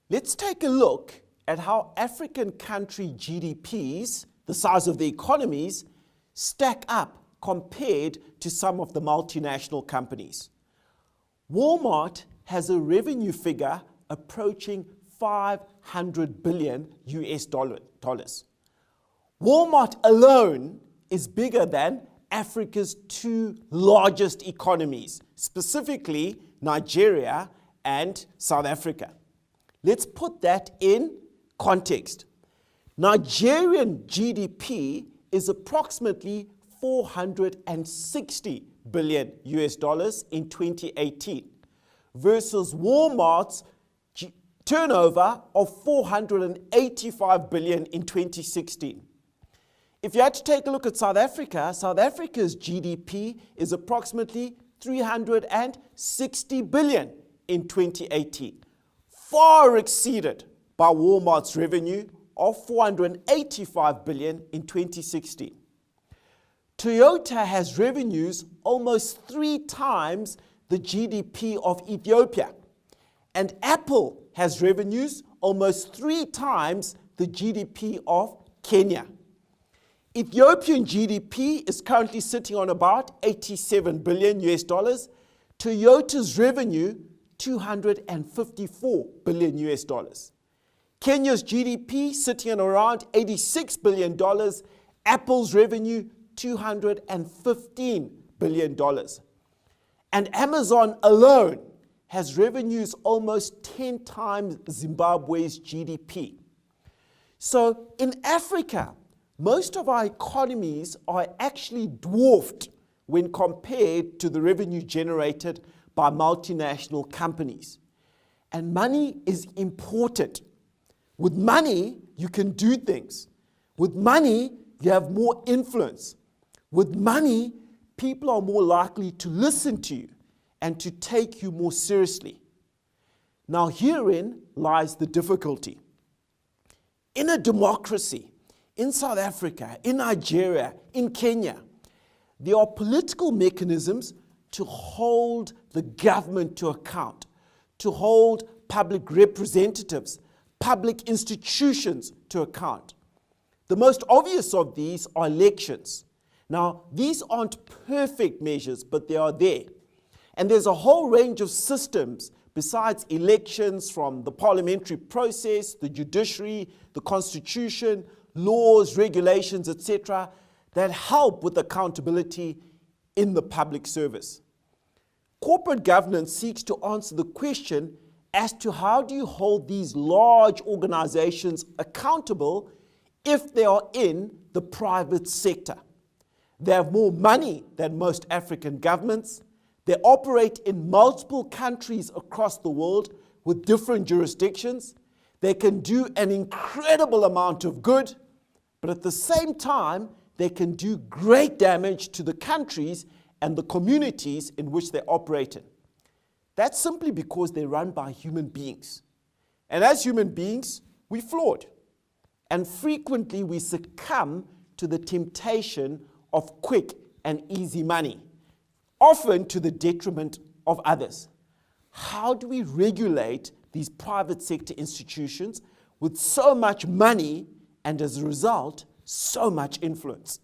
Let's take a look at how African country GDPs, the size of the economies, stack up compared to some of the multinational companies. Walmart has a revenue figure approaching 500 billion US dollars. Walmart alone is bigger than Africa's two largest economies, specifically Nigeria and South Africa. Let's put that in context. Nigerian GDP is approximately 460 billion US dollars in 2018 versus Walmart's turnover of 485 billion in 2016. If you had to take a look at South Africa, South Africa's GDP is approximately 360 billion in 2018, far exceeded by Walmart's revenue of 485 billion in 2016. Toyota has revenues almost 3 times the GDP of Ethiopia, and Apple has revenues almost 3 times the GDP of Kenya. Ethiopian GDP is currently sitting on about 87 billion US dollars. Toyota's revenue, 254 billion US dollars. Kenya's GDP sitting at around $86 billion. Apple's revenue, $215 billion. And Amazon alone has revenues almost 10 times Zimbabwe's GDP. So in Africa, most of our economies are actually dwarfed when compared to the revenue generated by multinational companies. And money is important. With money, you can do things. With money, you have more influence. With money, people are more likely to listen to you and to take you more seriously. Now, herein lies the difficulty. In a democracy, in South Africa, in Nigeria, in Kenya, there are political mechanisms to hold the government to account, to hold public representatives, public institutions to account. The most obvious of these are elections. Now, these aren't perfect measures, but they are there. And there's a whole range of systems besides elections, from the parliamentary process, the judiciary, the constitution, laws, regulations, etc., that help with accountability in the public service. Corporate governance seeks to answer the question as to how do you hold these large organizations accountable if they are in the private sector. They have more money than most African governments. They operate in multiple countries across the world with different jurisdictions. They can do an incredible amount of good, but at the same time, they can do great damage to the countries and the communities in which they operate in. That's simply because they're run by human beings. And as human beings, we're flawed. And frequently we succumb to the temptation of quick and easy money, often to the detriment of others. How do we regulate these private sector institutions with so much money and, as a result, so much influence?